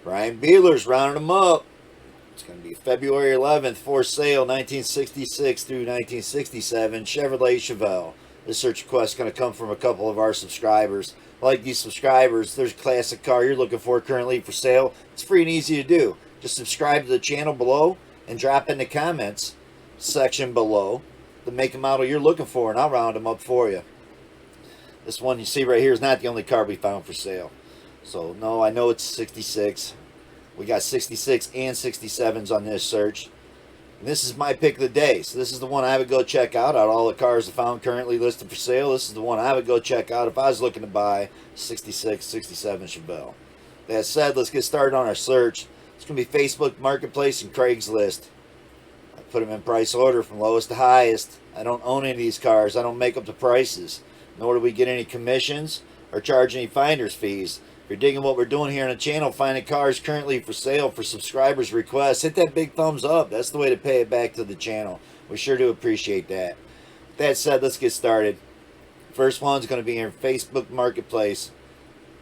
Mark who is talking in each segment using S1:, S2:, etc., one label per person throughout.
S1: Brian Bealer's rounding them up. It's going to be February 11th for sale, 1966 through 1967 Chevrolet Chevelle. This search request is going to come from a couple of our subscribers. Like these subscribers, there's a classic car you're looking for currently for sale. It's free and easy to do. Just subscribe to the channel below and drop in the comments section below the make and model you're looking for, and I'll round them up for you. This one you see right here is not the only car we found for sale. So, no, I know it's 66. We got 66 and 67s on this search. And this is my pick of the day. So this is the one I would go check out all the cars I found currently listed for sale. This is the one I would go check out if I was looking to buy 66, 67 Chevelle. That said, let's get started on our search. It's going to be Facebook Marketplace and Craigslist. I put them in price order from lowest to highest. I don't own any of these cars. I don't make up the prices. Nor do we get any commissions or charge any finder's fees. If you're digging what we're doing here on the channel, finding cars currently for sale for subscribers' requests, hit that big thumbs up. That's the way to pay it back to the channel. We sure do appreciate that. With that said, let's get started. First one's going to be in Facebook Marketplace.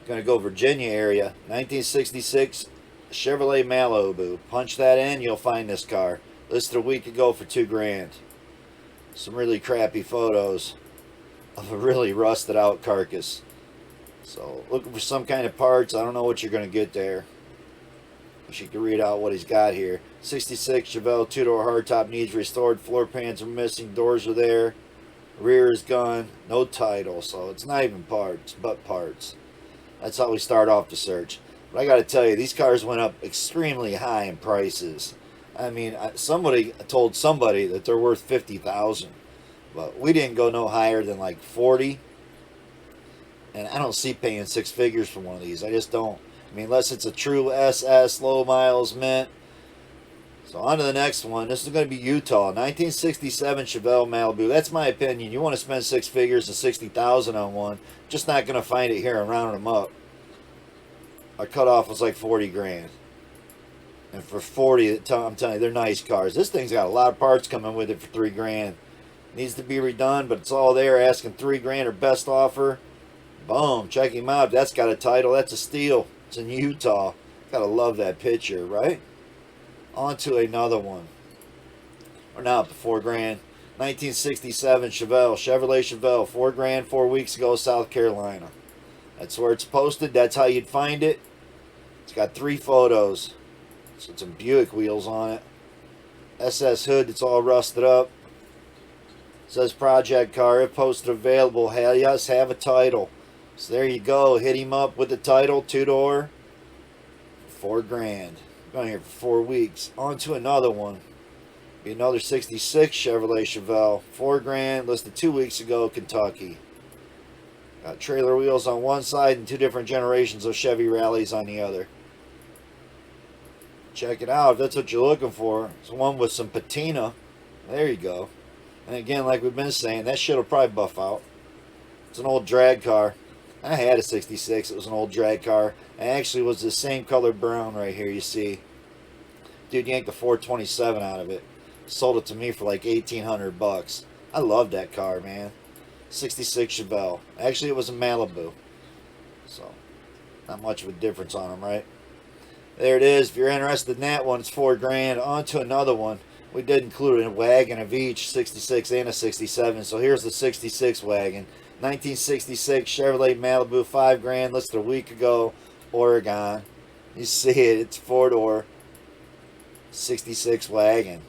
S1: Going to go Virginia area, 1966 Chevrolet Malibu. Punch that in, you'll find this car. Listed a week ago for $2,000. Some really crappy photos of a really rusted out carcass. So, looking for some kind of parts. I don't know what you're going to get there. Wish you could read out what he's got here. 66 Chevelle 2-door hardtop needs restored. Floor pans are missing. Doors are there. Rear is gone. No title. So, it's not even parts, but parts. That's how we start off the search. But I got to tell you, these cars went up extremely high in prices. I mean, somebody told somebody that they're worth $50,000. But we didn't go no higher than like 40. And I don't see paying six figures for one of these. I just don't. I mean, unless it's a true SS, low miles mint. So on to the next one. This is going to be Utah. 1967 Chevelle Malibu. That's my opinion. You want to spend six figures and $60,000 on one. Just not going to find it here and round them up. Our cutoff was like $40,000. And for 40, I'm telling you, they're nice cars. This thing's got a lot of parts coming with it for $3,000. Needs to be redone, but it's all there. Asking $3,000 or best offer. Boom, check him out. That's got a title. That's a steal. It's in Utah. Gotta love that picture, right? On to another one. We're now up to $4,000. 1967 Chevrolet Chevelle, $4,000 4 weeks ago, South Carolina. That's where it's posted. That's how you'd find it. It's got 3 photos. So some Buick wheels on it. SS hood. It's all rusted up. It says project car. If posted available. Hell yes, have a title. So there you go. Hit him up with the title, 2-door, $4,000. Been here for 4 weeks. On to another one. Be another 66 Chevrolet Chevelle, $4,000. Listed 2 weeks ago, Kentucky. Got trailer wheels on one side and 2 different generations of Chevy Rallies on the other. Check it out if that's what you're looking for. It's one with some patina. There you go. And again, like we've been saying, that shit will probably buff out. It's an old drag car. I had a 66. It was an old drag car. It actually was the same color brown right here, you see. Dude yanked a 427 out of it. Sold it to me for like $1,800. I love that car, man. 66 Chevelle. Actually, it was a Malibu. So, not much of a difference on them, right? There it is. If you're interested in that one, it's $4,000. On to another one. We did include a wagon of each, 66 and a 67. So here's the 66 wagon. 1966 Chevrolet Malibu, $5,000. Listed a week ago, Oregon. You see it. It's 4-door, 66 wagon.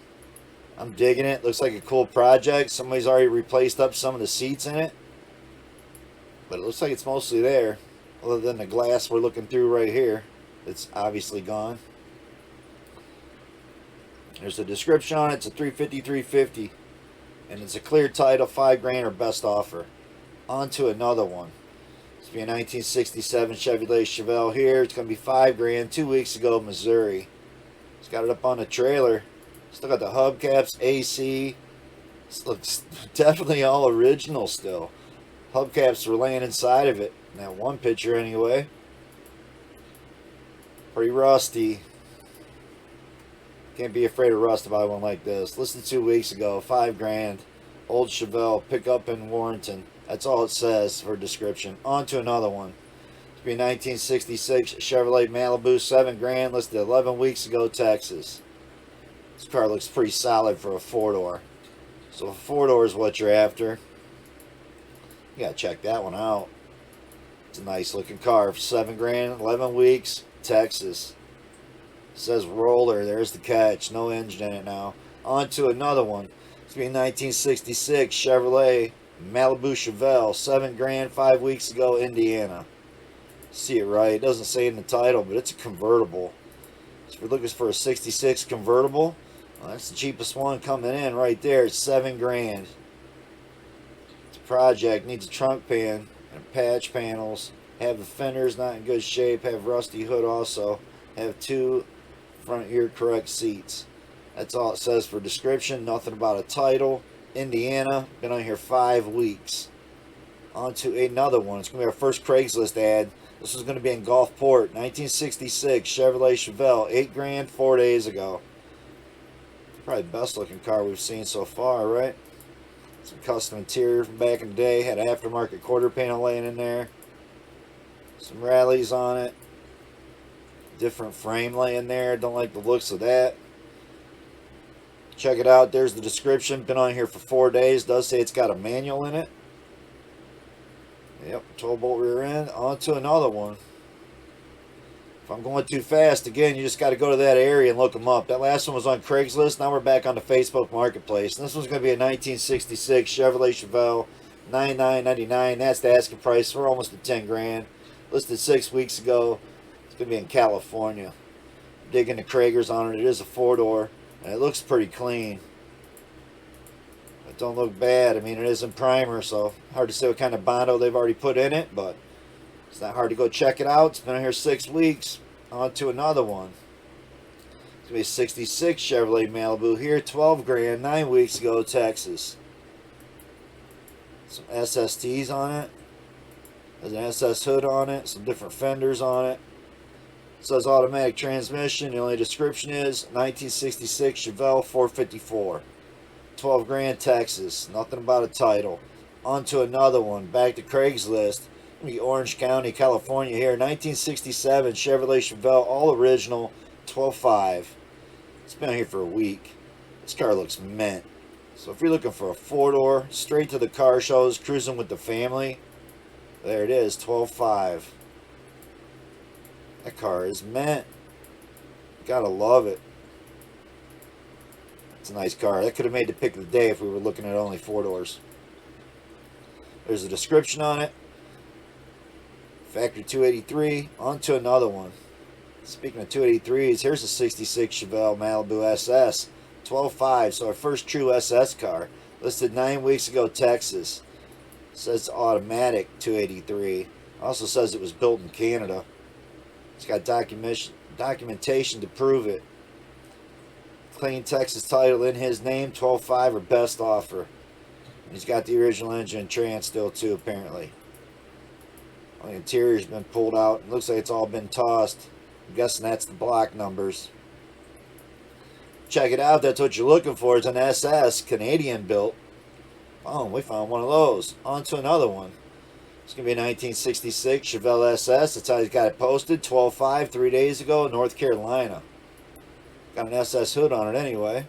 S1: I'm digging it. Looks like a cool project. Somebody's already replaced up some of the seats in it, but it looks like it's mostly there, other than the glass we're looking through right here. It's obviously gone. There's a description on it. It's a 350, and it's a clear title, $5,000 or best offer. On to another one. It's be a 1967 Chevrolet Chevelle here. It's going to be $5,000. 2 weeks ago, Missouri. It's got it up on the trailer. Still got the hubcaps, AC. This looks definitely all original still. Hubcaps were laying inside of it. In that one picture anyway. Pretty rusty. Can't be afraid of rust about one like this. Listed 2 weeks ago, $5,000. Old Chevelle, pickup in Warrenton. That's all it says for a description. On to another one. It's be 1966 Chevrolet Malibu, 7 grand, listed 11 weeks ago, Texas. This car looks pretty solid for a 4-door. So a 4-door is what you're after. You gotta check that one out. It's a nice looking car for 7 grand, 11 weeks, Texas. It says roller, there's the catch, no engine in it now. On to another one. It's gonna be 1966 Chevrolet Malibu Chevelle, 7 grand, 5 weeks ago, Indiana. See it right, it doesn't say in the title, but it's a convertible. So if you're looking for a 66 convertible, well, that's the cheapest one coming in right there. It's 7 grand. It's a project, needs a trunk pan and patch panels. Have the fenders not in good shape, have rusty hood also. Have 2 front ear correct seats. That's all it says for description, nothing about a title. Indiana, been on here 5 weeks. On to another one. It's going to be our first Craigslist ad. This was going to be in Gulfport, 1966 Chevrolet Chevelle, 8 grand, 4 days ago. Probably the best looking car we've seen so far, right? Some custom interior from back in the day. Had an aftermarket quarter panel laying in there. Some rallies on it. Different frame laying there. Don't like the looks of that. Check it out. There's the description. Been on here for 4 days. Does say it's got a manual in it. Yep, 12-bolt rear end. On to another one. If I'm going too fast, again, you just got to go to that area and look them up. That last one was on Craigslist. Now we're back on the Facebook Marketplace. And this one's going to be a 1966 Chevrolet Chevelle, $99.99. That's the asking price. We're almost at 10 grand. Listed 6 weeks ago. It's going to be in California. Digging the Kragers on it. It is a 4-door. And it looks pretty clean. It don't look bad. I mean, it is in primer, so hard to say what kind of Bondo they've already put in it, but it's not hard to go check it out. It's been on here 6 weeks. On to another one. It's going to be a 66 Chevrolet Malibu here, 12 grand, 9 weeks ago, Texas. Some SSTs on it. There's an SS hood on it, some different fenders on it. It says automatic transmission. The only description is 1966 Chevelle 454. 12 grand, Texas. Nothing about a title. On to another one. Back to Craigslist. Orange County, California here. 1967 Chevrolet Chevelle, all original, 12.5. It's been here for a week. This car looks mint. So if you're looking for a 4-door, straight to the car shows, cruising with the family, there it is, 12.5. That car is mint. Gotta love it. It's a nice car. That could have made the pick of the day if we were looking at only 4-doors. There's a description on it. Factory 283. On to another one. Speaking of 283s, here's a 66 Chevelle Malibu SS. 12.5, so our first true SS car. Listed 9 weeks ago, Texas. Says automatic 283. Also says it was built in Canada. It's got documentation to prove it. Clean Texas title in his name, 12.5 or best offer. And he's got the original engine and trans still too, apparently. The interior's been pulled out. It looks like it's all been tossed. I'm guessing that's the block numbers. Check it out. That's what you're looking for. It's an SS, Canadian built. Oh, we found one of those. On to another one. It's going to be a 1966 Chevelle SS. That's how he's got it posted. 12.5, 3 days ago, North Carolina. Got an SS hood on it anyway.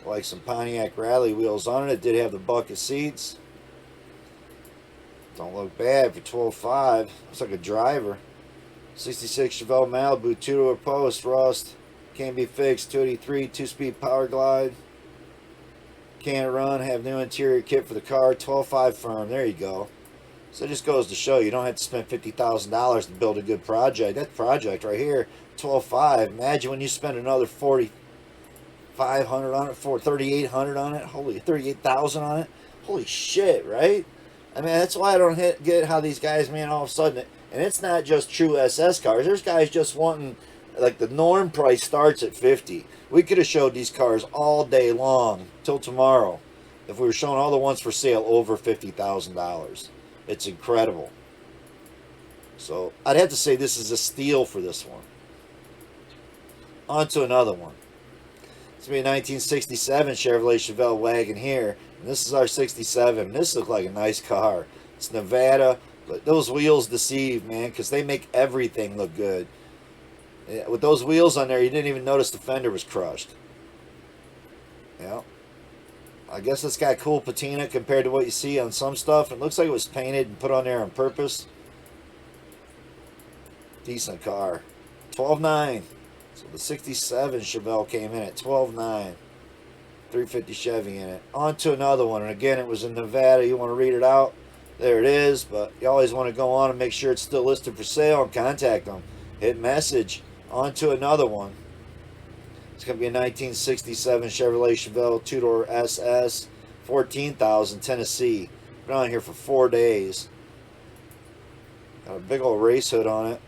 S1: Like some Pontiac rally wheels on it. It did have the bucket seats. Don't look bad for 12.5. Looks like a driver. 66 Chevelle Malibu, 2-door post, rust. Can't be fixed. 283, 2-speed power glide. Can't run. Have new interior kit for the car. 12.5 firm. There you go. So it just goes to show you don't have to spend $50,000 to build a good project. That project right here, 12.5. Imagine when you spend another $4,500 on it, $3,800 on it. Holy, $38,000 on it. Holy shit, right? I mean, that's why I don't get how these guys, man, all of a sudden, and it's not just true SS cars. There's guys just wanting, like, the norm price starts at 50. We could have showed these cars all day long till tomorrow if we were showing all the ones for sale over $50,000. It's incredible. So I'd have to say this is a steal for this one. On to another one. It's going to be a 1967 Chevrolet Chevelle wagon here. And this is our 67. This looks like a nice car. It's Nevada, But those wheels deceive, man, because they make everything look good. Yeah, with those wheels on there, you didn't even notice the fender was crushed. Yeah. I guess it's got cool patina compared to what you see on some stuff. It looks like it was painted and put on there on purpose. Decent car. 12.9. So the 67 Chevelle came in at 12.9. 350 Chevy in it. On to another one. And again, it was in Nevada. You want to read it out? There it is. But you always want to go on and make sure it's still listed for sale and contact them. Hit message. On to another one. It's going to be a 1967 Chevrolet Chevelle two-door SS. 14,000 Tennessee. Been on here for 4 days. Got a big old race hood on it.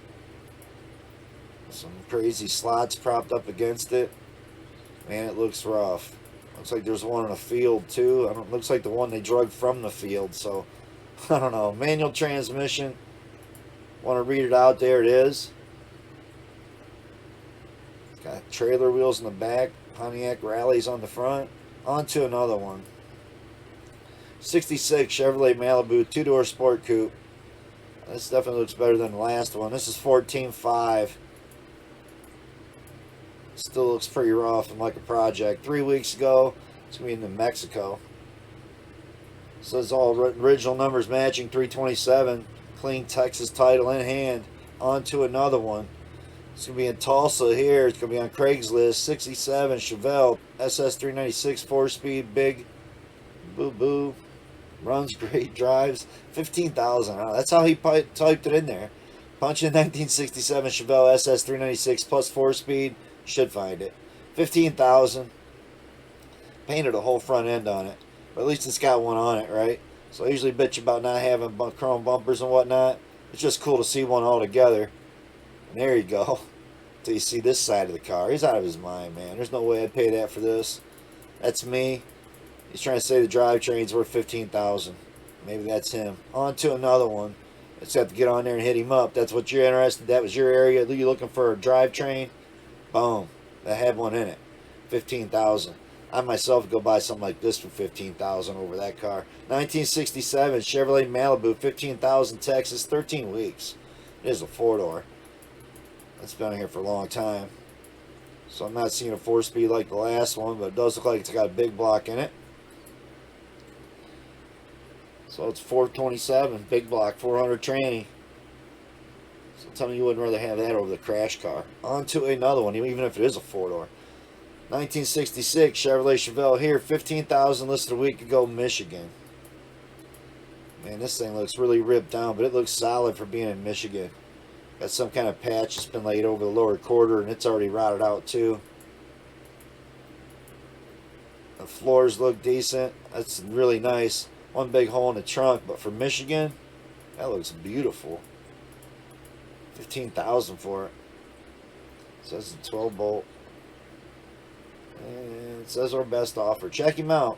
S1: Some crazy slots propped up against it. Man, it looks rough. Looks like there's one in a field too. Looks like the one they drug from the field. So, I don't know. Manual transmission. Want to read it out? There it is. Got trailer wheels in the back. Pontiac Rallies on the front. On to another one. 66 Chevrolet Malibu two-door sport coupe. This definitely looks better than the last one. This is 14.5. Still looks pretty rough and like a project. 3 weeks ago, it's going to be in New Mexico. Says all original numbers matching, 327. Clean Texas title in hand. On to another one. It's going to be in Tulsa here. It's going to be on Craigslist. 67 Chevelle SS 396 4-speed big. Boo boo. Runs great, drives 15,000. That's how he typed it in there. Punch in 1967 Chevelle SS 396 plus 4-speed. Should find it. 15,000. Painted a whole front end on it. But at least it's got one on it, right? So I usually bitch about not having chrome bumpers and whatnot. It's just cool to see one all together. And there you go. Until you see this side of the car. He's out of his mind, man. There's no way I'd pay that for this. That's me. He's trying to say the drivetrain's worth 15,000. Maybe that's him. On to another one. Let's have to get on there and hit him up. That's what you're interested in. That was your area. You're looking for a drivetrain. Boom. That had one in it. 15,000. I myself go buy something like this for 15,000 over that car. 1967 Chevrolet Malibu, 15,000 Texas, 13 weeks. It is a 4-door. It's been here for a long time. So I'm not seeing a 4-speed like the last one, but it does look like it's got a big block in it. So it's 427, big block, 400 tranny. So tell me you wouldn't rather have that over the crash car. On to another one, even if it is a 4-door. 1966 Chevrolet Chevelle here, 15,000 listed a week ago, Michigan. Man, this thing looks really ripped down, but it looks solid for being in Michigan. Got some kind of patch that's been laid over the lower quarter, and it's already rotted out too. The floors look decent. That's really nice. One big hole in the trunk, but for Michigan, that looks beautiful. 15,000 for it. Says the 12 bolt. And it says our best offer. Check him out.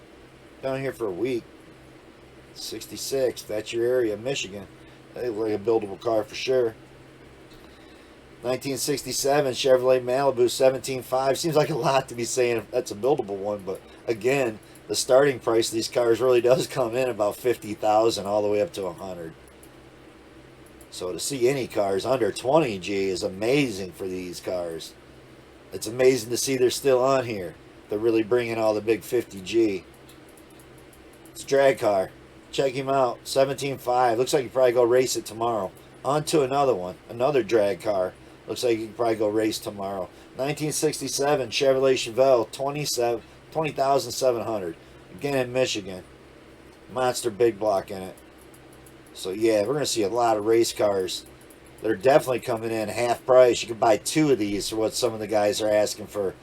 S1: Down here for a week. 66. That's your area, Michigan. They look like a buildable car for sure. 1967 Chevrolet Malibu 17.5. Seems like a lot to be saying if that's a buildable one, but again, the starting price of these cars really does come in about 50,000 all the way up to 100. So to see any cars under 20G is amazing for these cars. It's amazing to see they're still on here. They're really bringing all the big 50G. It's a drag car. Check him out. 17.5. Looks like you probably go race it tomorrow. On to another one. Another drag car. Looks like you can probably go race tomorrow. 1967 Chevrolet Chevelle 20,700. Again in Michigan. Monster big block in it. So yeah, we're going to see a lot of race cars. They're definitely coming in half price. You can buy 2 of these for what some of the guys are asking for.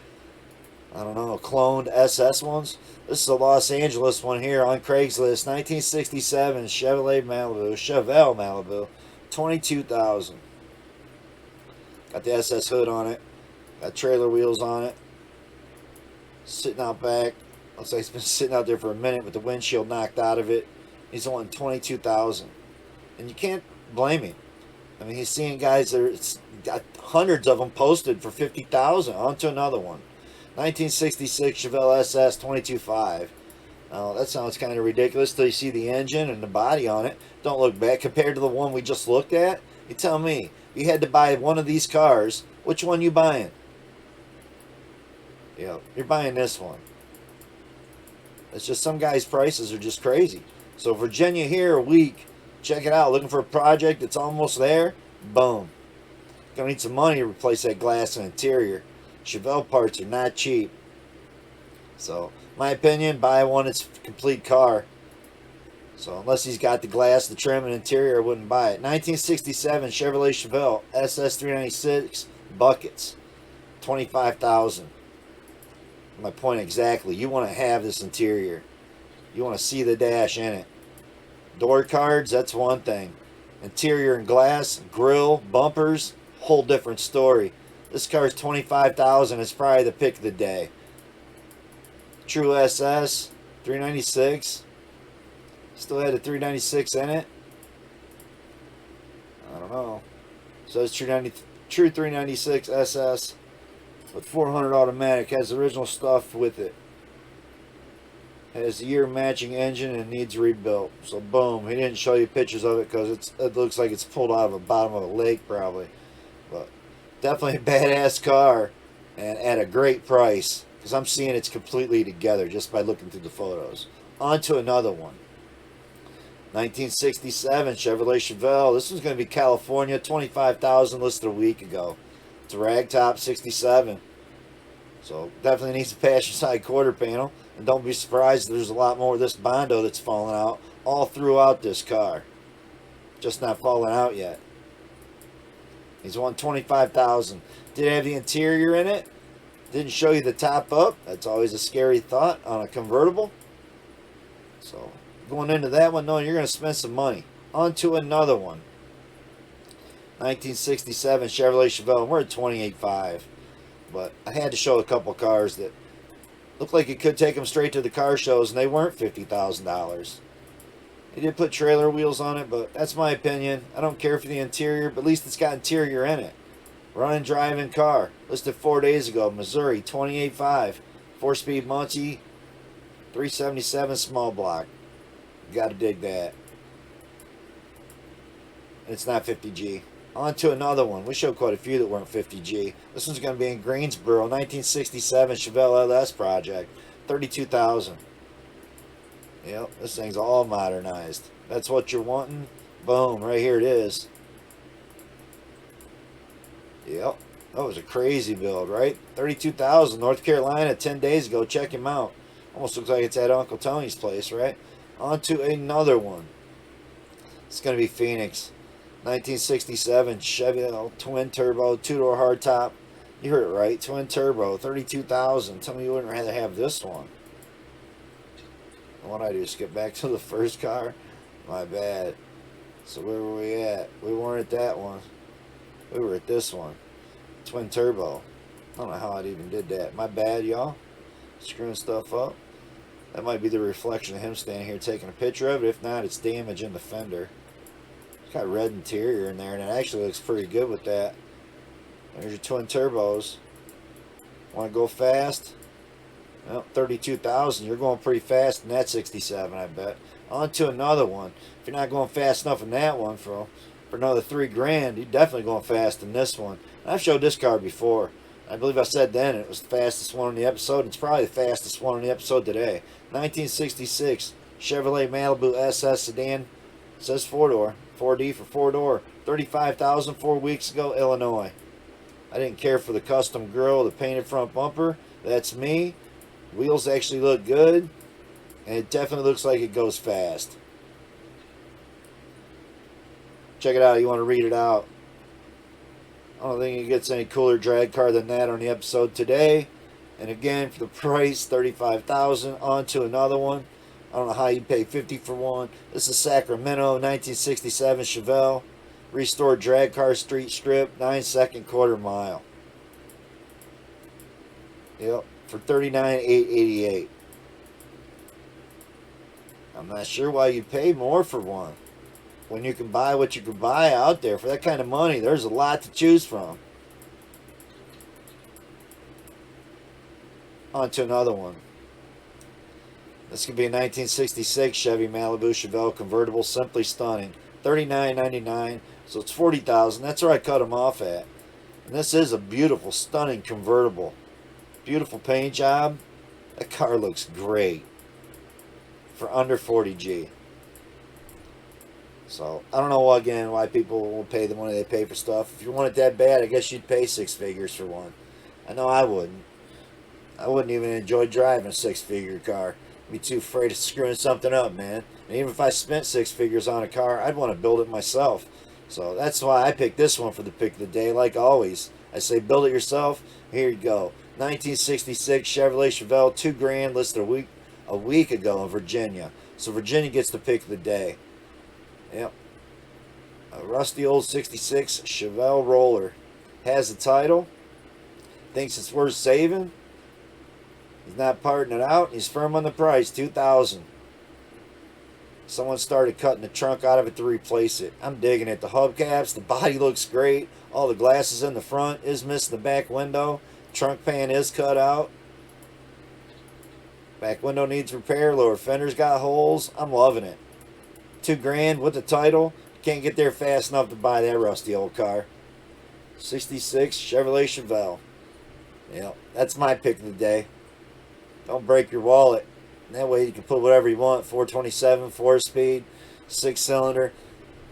S1: I don't know, cloned SS ones. This is a Los Angeles one here on Craigslist. 1967 Chevrolet Malibu. 22,000. Got the SS hood on it. Got trailer wheels on it. Sitting out back. Looks like it's been sitting out there for a minute with the windshield knocked out of it. He's wanting 22,000. And you can't blame him. I mean, he's seeing guys that are, got hundreds of them posted for 50,000. On to another one. 1966 Chevelle SS 22.5. Oh, that sounds kind of ridiculous till you see the engine and the body on it. Don't look bad compared to the one we just looked at. You tell me, you had to buy one of these cars. Which one you buying? You're buying this one. It's just some guys' prices are just crazy. So Virginia here a week. Check it out. Looking for a project that's almost there? Boom. Gonna need some money to replace that glass and interior. Chevelle parts are not cheap. So, my opinion, buy one that's a complete car. So, unless he's got the glass, the trim, and interior, I wouldn't buy it. 1967 Chevrolet Chevelle SS396 buckets, 25,000. My point exactly. You want to have this interior. You want to see the dash in it. Door cards, that's one thing. Interior and glass, grill, bumpers, whole different story. This car's 25,000. It's probably the pick of the day. True SS 396. Still had a 396 in it. I don't know. So it's true 396 SS with 400 automatic. Has original stuff with it. Has the year matching engine and needs rebuilt. So boom, he didn't show you pictures of it because it looks like it's pulled out of the bottom of a lake probably. But definitely a badass car and at a great price because I'm seeing it's completely together just by looking through the photos. On to another one. 1967 Chevrolet Chevelle. This one's going to be California. 25,000 listed a week ago. It's a ragtop 67. So definitely needs a passenger side quarter panel. And don't be surprised there's a lot more of this Bondo that's falling out all throughout this car. Just not falling out yet. He's won 25,000. Did have the interior in it. Didn't show you the top up. That's always a scary thought on a convertible. So going into that one, knowing you're going to spend some money. On to another one. 1967 Chevrolet Chevelle. We're at 28.5. But I had to show a couple cars that looked like it could take them straight to the car shows, and they weren't $50,000. He did put trailer wheels on it, but that's my opinion. I don't care for the interior, but at least it's got interior in it. Running, driving car. Listed 4 days ago. Missouri, 28.5. 4-speed Muncie, 377 small block. Got to dig that. And it's not 50G. On to another one. We showed quite a few that weren't 50G. This one's going to be in Greensboro, 1967 Chevelle LS project, 32,000. Yep, this thing's all modernized. That's what you're wanting. Boom, right here it is. Yep, that was a crazy build, right? 32,000, North Carolina, 10 days ago. Check him out. Almost looks like it's at Uncle Tony's place, right? On to another one. It's going to be Phoenix. 1967 Chevelle twin turbo, two-door hardtop. You heard it right, twin turbo, 32,000. Tell me you wouldn't rather have this one. What I do, skip back to the first car? My bad. So where were we at? We weren't at that one. We were at this one. Twin turbo. I don't know how I even did that. My bad, y'all. Screwing stuff up. That might be the reflection of him standing here taking a picture of it. If not, it's damage in the fender. It's got red interior in there, and it actually looks pretty good with that. There's your twin turbos. Want to go fast? Well, 32,000. You're going pretty fast in that 67, I bet. On to another one. If you're not going fast enough in that one for another $3,000, you're definitely going fast in this one. And I've showed this car before. I believe I said then it was the fastest one in the episode. It's probably the fastest one in the episode today. 1966 Chevrolet Malibu SS sedan. It says 4-door. 4D for 4-door. 35,000 4 weeks ago, Illinois. I didn't care for the custom grille, the painted front bumper. That's me. Wheels actually look good. And it definitely looks like it goes fast. Check it out. You want to read it out. I don't think it gets any cooler drag car than that on the episode today. And again, for the price, $35,000. On to another one. I don't know how you pay $50 for one. This is Sacramento, 1967 Chevelle. Restored drag car street strip, 9-second quarter mile. Yep, for $39,888. I'm not sure why you pay more for one when you can buy what you can buy out there. For that kind of money, there's a lot to choose from. On to another one. This could be a 1966 Chevy Malibu Chevelle convertible, simply stunning. $39.99, so it's $40,000. That's where I cut them off at. And this is a beautiful, stunning convertible. Beautiful paint job. That car looks great for under 40G. So I don't know again why people will pay the money they pay for stuff. If you want it that bad, I guess you'd pay six figures for one. I know I wouldn't. I wouldn't even enjoy driving a six-figure car. I'd be too afraid of screwing something up, man. And even if I spent six figures on a car, I'd want to build it myself. So that's why I picked this one for the pick of the day, like always. I say build it yourself. Here you go. 1966 Chevrolet Chevelle, $2,000, listed a week ago in Virginia. So Virginia gets the pick of the day. Yep. A rusty old 66 Chevelle roller. Has the title. Thinks it's worth saving. He's not parting it out. He's firm on the price. $2,000. Someone started cutting the trunk out of it to replace it. I'm digging it. The hubcaps, the body looks great. All the glasses in the front is missing the back window. Trunk pan is cut out. Back window needs repair. Lower fender's got holes. I'm loving it. $2,000 with the title. Can't get there fast enough to buy that rusty old car. 66 Chevrolet Chevelle. Yep, that's my pick of the day. Don't break your wallet. That way you can put whatever you want. 427, 4-speed, 6-cylinder.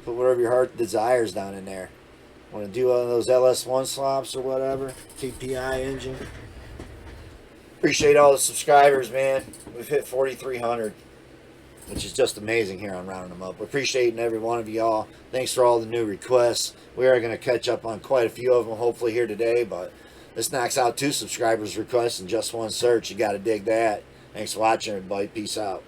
S1: Put whatever your heart desires down in there. Want to do one of those LS1 swaps or whatever. TPI engine. Appreciate all the subscribers, man. We've hit 4,300. Which is just amazing here on Rounding Them Up. We're appreciating every one of y'all. Thanks for all the new requests. We are going to catch up on quite a few of them hopefully here today, but this knocks out 2 subscribers' requests in just one search. You got to dig that. Thanks for watching, everybody. Peace out.